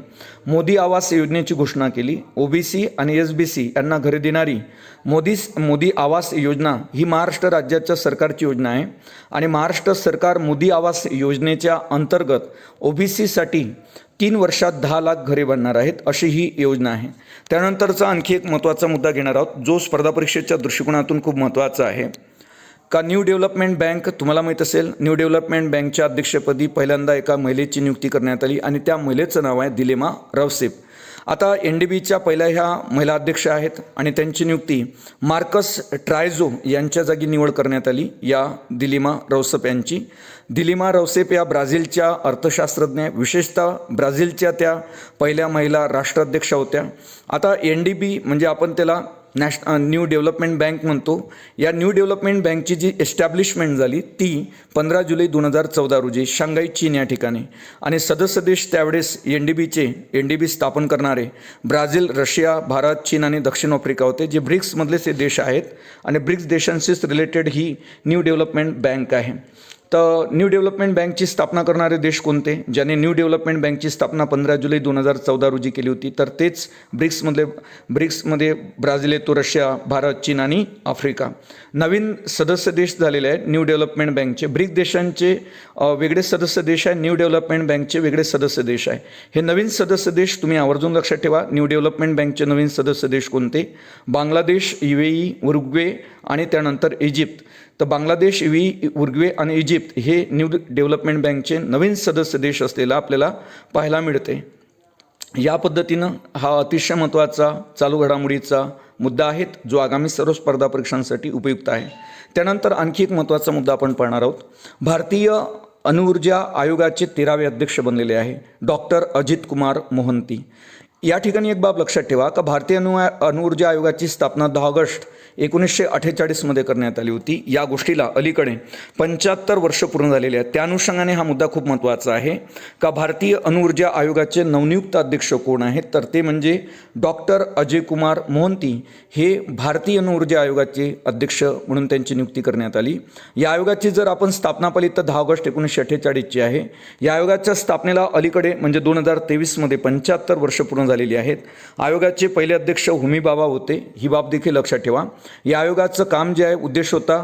मोदी आवास योजनेची घोषणा केली. OBC आणि SBC यांना घरे देणारी मोदी आवास योजना ही महाराष्ट्र राज्याच्या सरकारची योजना आहे. आणि महाराष्ट्र सरकार मोदी आवास योजनेच्या अंतर्गत OBCसाठी 3 वर्षात 10 लाख घरे बांधणार आहेत अशी ही योजना आहे. त्यानंतरचा आणखी एक महत्त्वाचा मुद्दा घेणार आहोत जो स्पर्धा परीक्षेच्या दृष्टिकोनातून खूप महत्त्वाचा आहे का न्यू डेव्हलपमेंट बँक तुम्हाला माहीत असेल न्यू डेव्हलपमेंट बँकच्या अध्यक्षपदी पहिल्यांदा एका महिलेची नियुक्ती करण्यात आली आणि त्या महिलेचं नाव आहे दिलेमा रावसेप. आता NDBच्या पहिल्या ह्या महिला अध्यक्ष आहेत आणि त्यांची नियुक्ती मार्कस ट्रायझो यांच्या जागी निवड करण्यात आली या दिलिमा रौसेप यांची. दिलिमा रौसेप या ब्राझीलच्या अर्थशास्त्रज्ञ, विशेषतः ब्राझीलच्या त्या पहिल्या महिला राष्ट्राध्यक्षा होत्या. आता NDB म्हणजे आपण त्याला न्यू डेव्हलपमेंट बँक म्हणतो. या न्यू डेव्हलपमेंट बँकची जी एस्टॅब्लिशमेंट झाली ती 15 जुलै 2014 रोजी शांघाई चीन या ठिकाणी. आणि सदस्य देश त्यावेळेस NDB स्थापन करणारे ब्राझील, रशिया, भारत, चीन आणि दक्षिण आफ्रिका होते, जे ब्रिक्समधलेच हे देश आहेत. आणि ब्रिक्स देशांशीच रिलेटेड ही न्यू डेव्हलपमेंट बँक आहे. तर न्यू डेव्हलपमेंट बँकची स्थापना करणारे देश कोणते, ज्याने न्यू डेव्हलपमेंट बँकची स्थापना 15 जुलै 2014 रोजी केली होती, तर तेच ब्रिक्समध्ये ब्राझील येतो, रशिया, भारत, चीन आणि आफ्रिका. नवीन सदस्य देश झालेले आहेत न्यू डेव्हलपमेंट बँकचे. ब्रिक्स देशांचे वेगळे सदस्य देश आहे, न्यू डेव्हलपमेंट बँकचे वेगळे सदस्य देश आहे. हे नवीन सदस्य देश तुम्ही आवर्जून लक्षात ठेवा. न्यू डेव्हलपमेंट बँकचे नवीन सदस्य देश कोणते? बांगलादेश, UAE, उरुग्वे आणि त्यानंतर इजिप्त. तर बांगलादेश, UAE, उरुग्वे आणि इजिप्त हे न्यू डेव्हलपमेंट बँकचे नवीन सदस्य देश असलेला आपल्याला पाहायला मिळते. या पद्धतीनं हा अतिशय महत्त्वाचा चालू घडामोडीचा मुद्दा आहे, जो आगामी सर्व स्पर्धा परीक्षांसाठी उपयुक्त आहे. त्यानंतर आणखी एक महत्त्वाचा मुद्दा आपण पाहणार आहोत. भारतीय अणुऊर्जा आयोगाचे 13वे अध्यक्ष बनलेले आहे डॉक्टर अजित कुमार मोहंती. या ठिकाणी एक बाब लक्षात ठेवा का भारतीय अणुऊर्जा आयोगाची स्थापना 10 ऑगस्ट 1948 करण्यात आली होती. या गोष्टीला अलीकडे 75 वर्ष पूर्ण झालेले आहेत. त्या अनुषंगाने हा मुद्दा खूप महत्त्वाचा आहे का भारतीय अणुऊर्जा आयोगाचे नवनियुक्त अध्यक्ष कोण आहेत, तर ते म्हणजे डॉक्टर अजय कुमार मोहंती. हे भारतीय अणुऊर्जा आयोगाचे अध्यक्ष म्हणून त्यांची नियुक्ती करण्यात आली. या आयोगाची जर आपण स्थापना पाहिली तर 10 ऑगस्ट 1948 आहे. या आयोगाच्या स्थापनेला अलीकडे म्हणजे 2023 75 वर्ष पूर्ण झालेली आहेत. आयोगाचे पहिले अध्यक्ष होमी बाबा होते. ही बाब देखील लक्षात ठेवा. या आयोगाचं काम जे आहे, उद्देश होता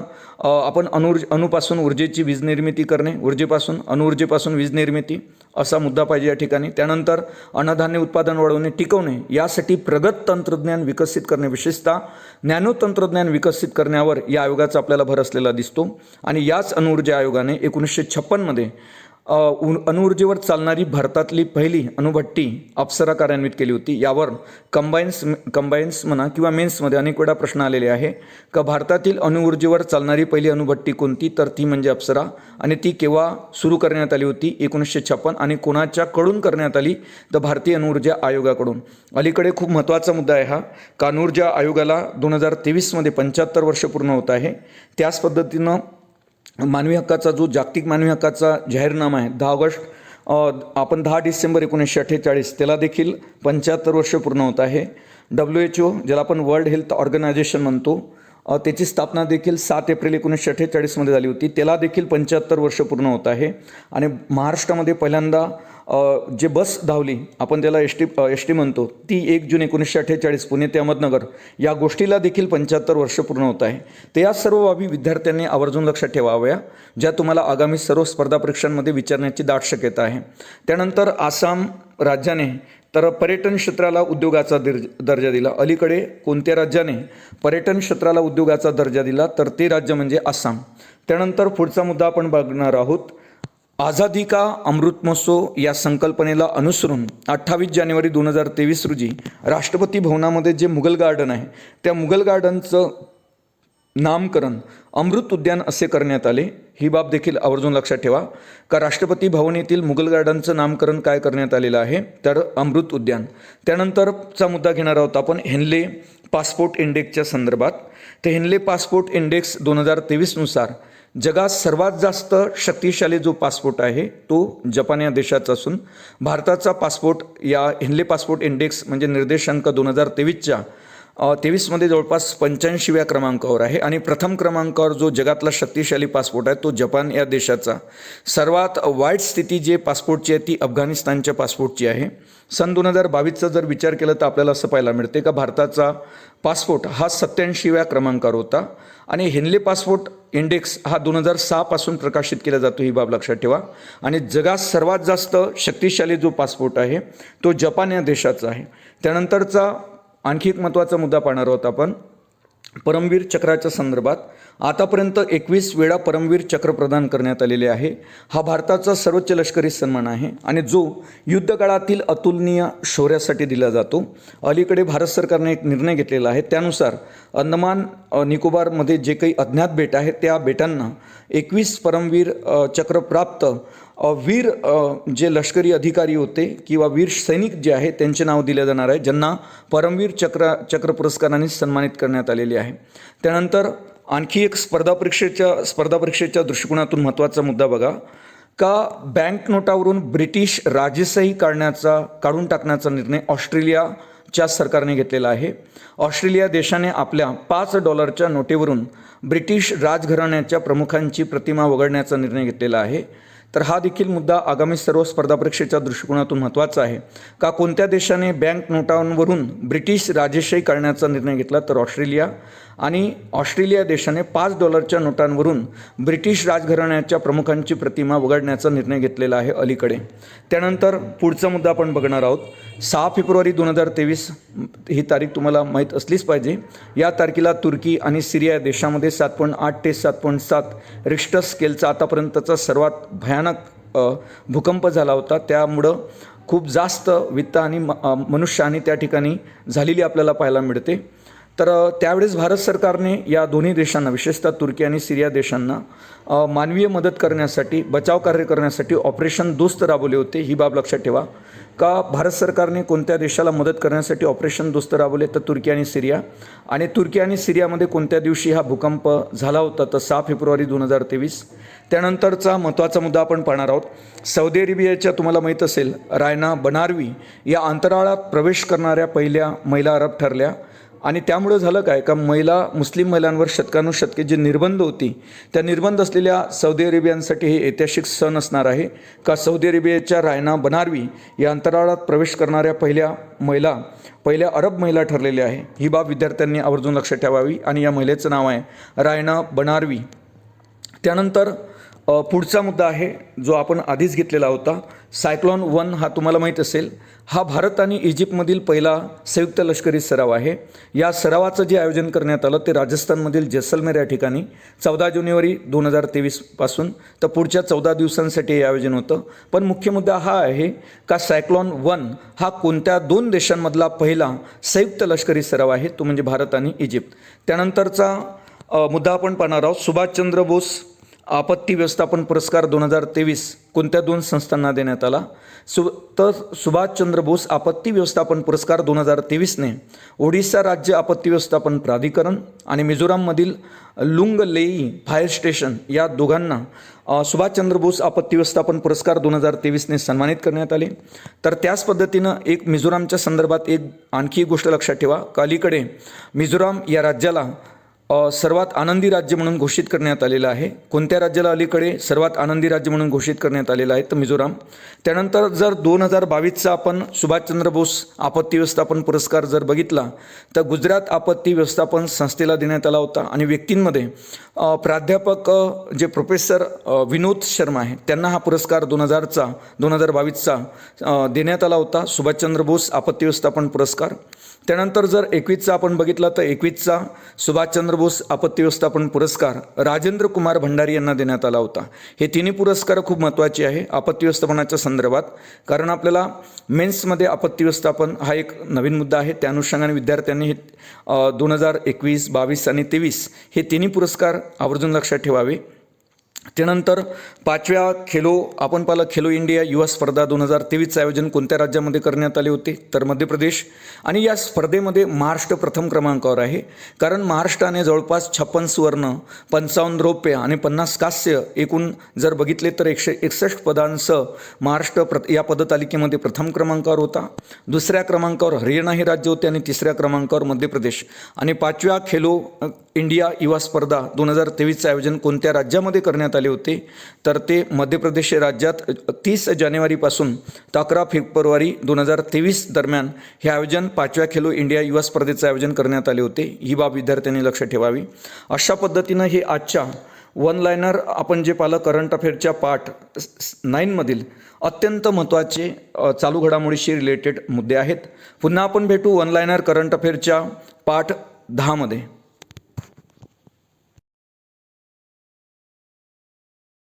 आपण अणूपासून ऊर्जेची वीज निर्मिती करणे, अणुऊर्जेपासून वीज निर्मिती, असा मुद्दा पाहिजे या ठिकाणी. त्यानंतर अन्नधान्य उत्पादन वाढवणे, टिकवणे, यासाठी प्रगत तंत्रज्ञान विकसित करणे, विशेषतः नॅनो तंत्रज्ञान विकसित करण्यावर या आयोगाचा आपल्याला भर असलेला दिसतो. आणि याच अणुऊर्जा आयोगाने 1956 अणुऊर्जेवर चालणारी भारतातली पहिली अणुभट्टी अप्सरा कार्यान्वित केली होती. यावर कंबाईन्स म्हणा किंवा मेन्समध्ये अनेक वेळा प्रश्न आलेले आहे का भारतातील अणुऊर्जेवर चालणारी पहिली अणुभट्टी कोणती, तर ती म्हणजे अप्सरा. आणि ती केव्हा सुरू करण्यात आली होती? 1956. आणि कोणाच्याकडून करण्यात आली? तर भारतीय अणुऊर्जा आयोगाकडून. अलीकडे खूप महत्त्वाचा मुद्दा आहे हा का अणुऊर्जा आयोगाला 2023 75 वर्ष पूर्ण होत आहे. त्याच पद्धतीनं मानवी हक्काचा जो जागतिक मानवी हक्काचा जाहीरनामा आहे 10 ऑगस्ट आपण 10 डिसेंबर 1948 त्याला देखील 75 वर्ष पूर्ण होत आहे. WHO ज्याला आपण वर्ल्ड हेल्थ ऑर्गनायझेशन म्हणतो, त्याची स्थापना देखील 7 एप्रिल 1948 झाली होती. त्याला देखील 75 वर्ष पूर्ण होत आहे. आणि महाराष्ट्रामध्ये पहिल्यांदा जे बस धावली, आपण त्याला एस टी म्हणतो, ती 1 जून 1948 पुणे ते अहमदनगर, या गोष्टीला देखील 75 वर्ष पूर्ण होत आहे. तर या सर्व बाबी विद्यार्थ्यांनी आवर्जून लक्षात ठेवाव्या, ज्या तुम्हाला आगामी सर्व स्पर्धा परीक्षांमध्ये विचारण्याची दाट शक्यता आहे. त्यानंतर आसाम राज्याने तर पर्यटन क्षेत्राला उद्योगाचा दर्जा दिला. अलीकडे कोणत्या राज्याने पर्यटन क्षेत्राला उद्योगाचा दर्जा दिला, तर ते राज्य म्हणजे आसाम. त्यानंतर पुढचा मुद्दा आपण बघणार आहोत. आझादी का अमृत महोत्सव या संकल्पनेला अनुसरून 28 जानेवारी 2023 रोजी राष्ट्रपती भवनामध्ये जे मुघल गार्डन आहे, त्या मुघल गार्डनचं नामकरण अमृत उद्यान असे करण्यात आले. ही बाब देखील आवर्जून लक्षात ठेवा का राष्ट्रपती भवन येथील मुघल गार्डनचं नामकरण काय करण्यात आलेलं आहे, तर अमृत उद्यान. त्यानंतरचा मुद्दा घेणार आहोत आपण हेनले पासपोर्ट इंडेक्सच्या संदर्भात. तर हेनले पासपोर्ट इंडेक्स 2023 जगात सर्वात जास्त शक्तिशाली जो पासपोर्ट आहे तो जपान या देशाचा असून भारताचा पासपोर्ट या हेनले पासपोर्ट इंडेक्स म्हणजे निर्देशांक 2023 जवळपास 85व्या क्रमांकावर आहे. आणि प्रथम क्रमांकावर जो जगातला शक्तिशाली पासपोर्ट आहे तो जपान या देशाचा. सर्वात वाईट स्थिती जे पासपोर्टची आहे ती अफगाणिस्तानच्या पासपोर्टची आहे. सन 2022चा जर विचार केला तर आपल्याला असं पाहायला मिळते का भारताचा पासपोर्ट हा 87व्या क्रमांकावर होता. आणि हेनले पासपोर्ट इंडेक्स हा 2006 पासून प्रकाशित केला जातो, ही बाब लक्षात ठेवा. आणि जगात सर्वात जास्त शक्तिशाली जो पासपोर्ट आहे तो जपान या देशाचा आहे. त्यानंतरचा आणखी एक महत्त्वाचा मुद्दा पाहणार आहोत आपण परमवीर चक्राच्या संदर्भात आतापर्यंत 21 वेळा परमवीर चक्र प्रदान करण्यात आलेले आहे. हा भारताचा सर्वोच्च लष्करी सन्मान आहे आणि जो युद्धकाळातील अतुलनीय शौर्यासाठी दिला जातो. अलीकडे भारत सरकारने एक निर्णय घेतलेला आहे, त्यानुसार अंदमान निकोबारमध्ये जे काही अज्ञात बेट आहेत त्या बेटांना 21 परमवीर चक्र प्राप्त वीर जे लष्करी अधिकारी होते किंवा वीर सैनिक जे आहे त्यांचे नाव दिले जाणार आहे, ज्यांना परमवीर चक्र पुरस्काराने सन्मानित करण्यात आलेले आहे. त्यानंतर आणखी एक स्पर्धा परीक्षेच्या दृष्टिकोनातून महत्त्वाचा मुद्दा बघा का बँक नोटावरून ब्रिटिश राजेशाही काढून टाकण्याचा निर्णय ऑस्ट्रेलियाच्या सरकारने घेतलेला आहे. ऑस्ट्रेलिया देशाने आपल्या $5 नोटेवरून ब्रिटिश राजघराण्याच्या प्रमुखांची प्रतिमा वगळण्याचा निर्णय घेतलेला आहे. तर हा देखील मुद्दा आगामी सर्व स्पर्धा परीक्षेच्या दृष्टिकोनातून महत्त्वाचा आहे का कोणत्या देशाने बँक नोटांवरून ब्रिटिश राजेशाही करण्याचा निर्णय घेतला, तर ऑस्ट्रेलिया. आणि ऑस्ट्रेलिया देशाने $5 नोटांवरून ब्रिटिश राजघराण्याच्या प्रमुखांची प्रतिमा वगळण्याचा निर्णय घेतलेला आहे अलीकडे. त्यानंतर पुढचा मुद्दा आपण बघणार आहोत. 6 फेब्रुवारी 2023 ही तारीख तुम्हाला माहीत असलीच पाहिजे. या तारखेला तुर्की आणि सिरिया देशामध्ये 7.8 ते 7.7 रिश्टर स्केलचा आतापर्यंतचा सर्वात भयानक भूकंप झाला होता. त्यामुळं खूप जास्त वित्त आणि मनुष्यहानी त्या ठिकाणी झालेली आपल्याला पाहायला मिळते. तर त्यावेळेस भारत सरकारने या दोन्ही देशांना, विशेषतः तुर्की आणि सिरिया देशांना मानवीय मदत करण्यासाठी, बचाव कार्य करण्यासाठी ऑपरेशन दोस्त राबवले होते. ही बाब लक्षात ठेवा का भारत सरकारने कोणत्या देशाला मदत करण्यासाठी ऑपरेशन दोस्त राबवले, तर तुर्की आणि सिरिया. आणि तुर्की आणि सिरियामध्ये कोणत्या दिवशी हा भूकंप झाला होता, तर 6 फेब्रुवारी 2023. त्यानंतरचा महत्त्वाचा मुद्दा आपण पाहणार आहोत. सौदी अरेबियाच्या तुम्हाला माहीत असेल रायना बनारवी या अंतराळात प्रवेश करणाऱ्या पहिल्या महिला अरब ठरल्या. आणि त्यामुळं झालं काय का मुस्लिम महिलांवर शतकानुशतके जे निर्बंध होती त्या निर्बंध असलेल्या सौदी अरेबियांसाठी हे ऐतिहासिक सण असणार आहे का सौदी अरेबियाच्या रायना बनारवी या अंतराळात प्रवेश करणाऱ्या पहिल्या अरब महिला ठरलेल्या आहे. ही बाब विद्यार्थ्यांनी आवर्जून लक्षात ठेवावी आणि या महिलेचं नाव आहे रायना बनारवी. त्यानंतर पुढचा मुद्दा आहे जो आपण आधीच घेतलेला होता. सायक्लॉन 1 हा तुम्हाला माहीत असेल, हा भारत आणि इजिप्तमधील पहिला संयुक्त लष्करी सराव आहे. या सरावाचं जे आयोजन करण्यात आलं ते राजस्थानमधील जैसलमेर या ठिकाणी 14 जानेवारी 2023 पासून तर पुढच्या 14 दिवसांसाठी हे आयोजन होतं. पण मुख्य मुद्दा हा आहे का सायक्लॉन 1 हा कोणत्या 2 देशांमधला पहिला संयुक्त लष्करी सराव आहे, तो म्हणजे भारत आणि इजिप्त. त्यानंतरचा मुद्दा आपण पाहणार आहोत. सुभाषचंद्र बोस आपत्ती व्यवस्थापन पुरस्कार 2023 कोणत्या 2 संस्थांना देण्यात आला, तर सुभाषचंद्र बोस आपत्ती व्यवस्थापन पुरस्कार 2023ने ओडिशा राज्य आपत्ती व्यवस्थापन प्राधिकरण आणि मिझोराममधील लुंगलेई फायर स्टेशन या दोघांना सुभाषचंद्र बोस आपत्ती व्यवस्थापन पुरस्कार 2023ने सन्मानित करण्यात आले. तर त्याच पद्धतीनं एक मिझोरामच्या संदर्भात आणखी गोष्ट लक्षात ठेवा का अलीकडे मिझोराम या राज्याला सर्वात आनंदी राज्य म्हणून घोषित करण्यात आलेलं आहे. कोणत्या राज्याला अलीकडे सर्वात आनंदी राज्य म्हणून घोषित करण्यात आलेलं आहे, तर मिझोराम. त्यानंतर जर 2022चा आपण सुभाषचंद्र बोस आपत्ती व्यवस्थापन पुरस्कार जर बघितला तर गुजरात आपत्ती व्यवस्थापन संस्थेला देण्यात आला होता आणि व्यक्तींमध्ये प्राध्यापक जे प्रोफेसर विनोद शर्मा आहे त्यांना हा पुरस्कार 2022चा देण्यात आला होता, सुभाषचंद्र बोस आपत्ती व्यवस्थापन पुरस्कार. त्यानंतर जर 21चा आपण बघितला तर 21चा सुभाषचंद्र बोस आपत्ती व्यवस्थापन पुरस्कार राजेंद्र कुमार भंडारी यांना देण्यात आला होता. हे तिन्ही पुरस्कार खूप महत्त्वाचे आहे आपत्ती व्यवस्थापनाच्या संदर्भात, कारण आपल्याला मेन्समध्ये आपत्ती व्यवस्थापन हा एक नवीन मुद्दा आहे. त्या अनुषंगाने विद्यार्थ्यांनी हे 2021, 22 आणि 23 हे तिन्ही पुरस्कार आवर्जून लक्षात ठेवावे. त्यानंतर 5व्या आपण पाहिलं खेलो इंडिया युवा स्पर्धा 2023चं आयोजन कोणत्या राज्यामध्ये करण्यात आले होते, तर मध्य प्रदेश. आणि या स्पर्धेमध्ये महाराष्ट्र प्रथम क्रमांकावर आहे, कारण महाराष्ट्राने जवळपास 56 सुवर्ण, 55 रौप्य आणि 50 कांस्य एकूण जर बघितले तर 161 पदांसह महाराष्ट्र या पदतालिकेमध्ये प्रथम क्रमांकावर होता. दुसऱ्या क्रमांकावर हरियाणा हे राज्य होते आणि तिसऱ्या क्रमांकावर मध्य प्रदेश. आणि 5व्या खेलो इंडिया युवा स्पर्धा 2023चं आयोजन कोणत्या राज्यामध्ये करण्यात आले होते, तर ते मध्य प्रदेश राज्यात 30 जानेवारीपासून तर 11 फेब्रुवारी 2023 दरम्यान हे आयोजन 5व्या खेलो इंडिया युवा स्पर्धेचं आयोजन करण्यात आले होते. ही बाब विद्यार्थ्यांनी लक्षात ठेवावी. अशा पद्धतीनं हे आजच्या वन लायनर आपण जे पाहिलं करंट अफेअरच्या पार्ट 9मधील अत्यंत महत्त्वाचे चालू घडामोडीशी रिलेटेड मुद्दे आहेत. पुन्हा आपण भेटू वन लायनर करंट अफेअरच्या पार्ट 10मध्ये.